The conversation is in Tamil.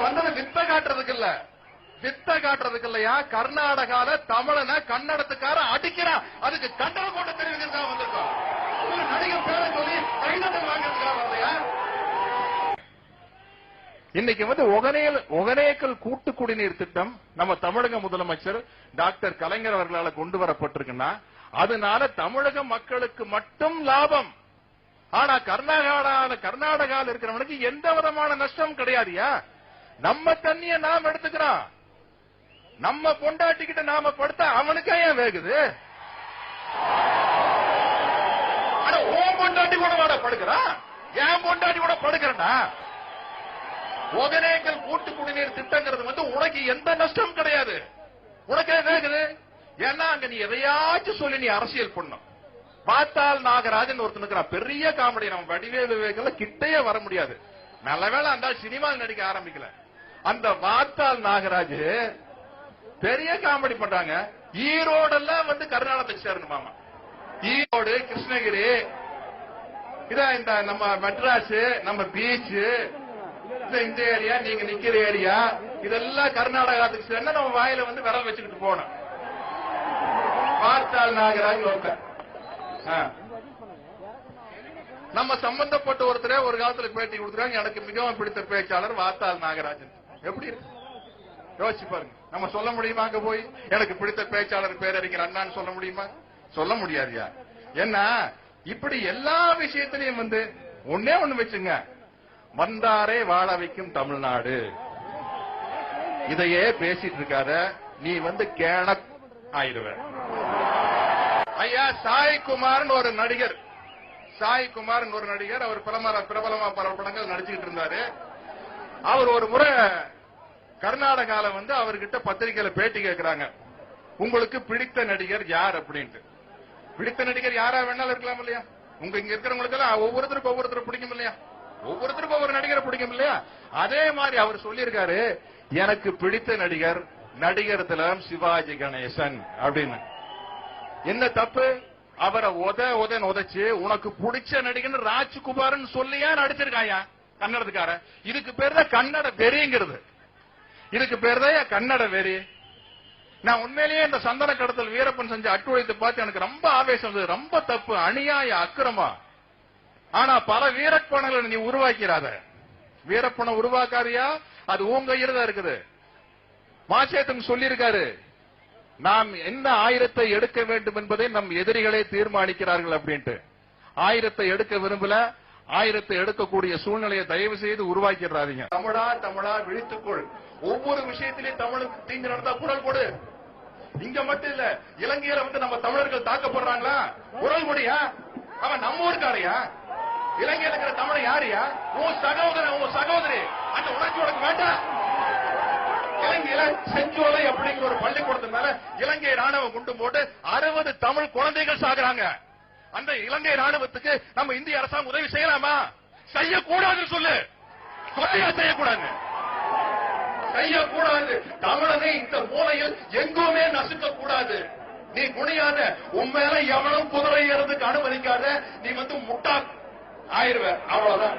வந்தது வித்த காட்டுறதுக்கு இல்ல, வித்த காட்டுறதுக்கு இல்லையா. கர்நாடகால தமிழனை கன்னடத்துக்கார அடிக்கிறான், அதுக்கு கண்டன கூட்டம் தெரிவிக்கிறதா வந்திருக்கோம். ஒரு நடிகர் பேரை சொல்லி கைதட்டல் வாங்கிறதுக்காக வரலையா. இன்னைக்கு ஒகனேக்கல் கூட்டு குடிநீர் திட்டம் நம்ம தமிழக முதலமைச்சர் டாக்டர் கலைஞர் அவர்களால் கொண்டு வரப்பட்டிருக்குன்னா அதனால தமிழக மக்களுக்கு மட்டும் லாபம். ஆனா கர்நாடகால இருக்கிறவனுக்கு எந்த விதமான நஷ்டம் கிடையாதுயா. நம்ம தண்ணிய நாம் எடுத்துக்கிறோம், நம்ம பொண்டாட்டிக்கிட்ட நாம படுத்தா அவனுக்கே ஏன் வேகுது? ஆனா ஓம் பொண்டாட்டி கூட வாட படுக்கிறான், ஏன் பொண்டாட்டி கூட படுக்கிறா. ஒகனேக்கல் கூட்டு குடிநீர் திட்டங்கிறது உனக்கு எந்த நஷ்டம் கிடையாது, உனக்கே வேகுது. ஏன்னா அங்க நீ எதையாச்சும் சொல்லி நீ அரசியல் பண்ணும். வாத்தாள் நாகராஜன் ஒருத்தனுக்கு பெரிய காமெடி, நம்ம வடிவேலு விவேகல கிட்டையே வர முடியாது. நல்லவேளை அந்த சினிமாவில் நடிக்க ஆரம்பிக்கல. அந்த வாத்தாள் நாகராஜ் பெரிய காமெடி பண்றாங்க. ஈரோடெல்லாம் கர்நாடகத்துக்கு சேரணுமாமா. ஈரோடு, கிருஷ்ணகிரி, இதான் இந்த நம்ம மெட்ராஸ், நம்ம பீச், இந்த ஏரியா, நீங்க நிக்கிற ஏரியா, இதெல்லாம் கர்நாடகத்துக்கு சேர்ந்து நம்ம வாயில விரல் வச்சுக்கிட்டு போனோம். வாத்தாள் நாகராஜ் ஒருத்தர் நம்ம சம்பந்தப்பட்ட ஒருத்தரே ஒரு காலத்துல பேட்டி கொடுத்துருக்காங்க. எனக்கு மிகவும் பிடித்த பேச்சாளர் வாத்தாள் நாகராஜன். எப்படி இருக்கு யோசிச்சு பாருங்க. நம்ம சொல்ல முடியுமா அங்க போய் எனக்கு பிடித்த பேச்சாளர் பேரறிஞர் அண்ணான்னு சொல்ல முடியுமா? சொல்ல முடியாதுயா. ஏன்னா இப்படி எல்லா விஷயத்திலையும் ஒன்னே ஒண்ணு வச்சுங்க, வந்தாரே வாழ வைக்கும் தமிழ்நாடு. இதையே பேசிட்டு இருக்காத, நீ கேண ஆயிடுவ. ஐயா சாய்குமார்னு ஒரு நடிகர், அவர் பிரபலமா பல படங்கள் நடிச்சுக்கிட்டு இருந்தாரு. அவர் ஒரு முறை கர்நாடகால அவர்கிட்ட பத்திரிகையில பேட்டி கேட்கிறாங்க, உங்களுக்கு பிடித்த நடிகர் யார் அப்படின்ட்டு. பிடித்த நடிகர் யாரா வேணாலும் இருக்கலாம் இல்லையா? இங்க இருக்கிறவங்களுக்கு எல்லாம் ஒவ்வொருத்தருக்கு பிடிக்கும் இல்லையா? ஒவ்வொருத்தருக்கும் ஒவ்வொரு நடிகரை பிடிக்கும் இல்லையா? அதே மாதிரி அவர் சொல்லியிருக்காரு, எனக்கு பிடித்த நடிகர் திலகம் சிவாஜி கணேசன் அப்படின்னு. என்ன தப்பு? அவரை உதைச்சு உனக்கு பிடிச்ச நடிகர் ராஜ்குமார்னு சொல்லியா நடிச்சிருக்காயா கன்னடத்துக்கார. இதுக்கு பேர் தான் கன்னட வெறிங்கிறது. இதுக்கு பேர் தான் கன்னட வெறி. நான் உண்மையிலேயே இந்த சந்தன கடத்தல் வீரப்பன் செஞ்ச அட்டுழைத்து பார்த்து எனக்கு ரொம்ப ஆவேசம் வந்தது. ரொம்ப தப்பு, அநியாய, அக்கிரமா. ஆனா பல வீரப்பணங்களை நீ உருவாக்கிறாத. வீரப்பணம் உருவாக்காரியா, அது உங்க கையில தான் இருக்குது. மாசேத்தன் சொல்லியிருக்காரு, நாம் என்ன ஆயுதத்தை எடுக்க வேண்டும் என்பதை நம் எதிரிகளே தீர்மானிக்கிறார்கள் அப்படின்ட்டு. ஆயுதத்தை எடுக்க விரும்பல, ஆயுதத்தை எடுக்கக்கூடிய சூழ்நிலையை தயவு செய்து உருவாக்கிறாதீங்க. தமிழா விழித்துக்கொள். ஒவ்வொரு விஷயத்திலையும் தமிழுக்கு தீங்கு நடந்தா குரல் கொடு. இங்க மட்டும் இல்ல, இலங்கையில நம்ம தமிழர்கள் தாக்கப்படுறாங்களா, குரல் கொடியா. அவன் நம்ம ஊருக்காரையா? இலங்கையில் இருக்கிற தமிழை யாரையா? உன் சகோதரன், உன் சகோதரி. அந்த உணர்ச்சி உனக்கு வேண்டாம். இலங்கையில செஞ்சோலை அப்படிங்கிற ஒரு பள்ளிக்கூடத்து மேல இலங்கை ராணுவம் குண்டு போட்டு 60 தமிழ் குழந்தைகள் சாகுறாங்க. அந்த இலங்கை ராணுவத்துக்கு நம்ம இந்திய அரசாங்கம் உதவி செய்யலாமா? செய்யக்கூடாதுன்னு சொல்லு. செய்யக்கூடாது, செய்யக்கூடாது. தமிழனை இந்த மூலையில் எங்குமே நசுக்க கூடாது. நீ குனியாத, உன் மேல எவனும் குதிரை ஏறதுக்கு அனுமதிக்காத. நீ முட்டா ஆயிருவ. அவ்வளவுதான்.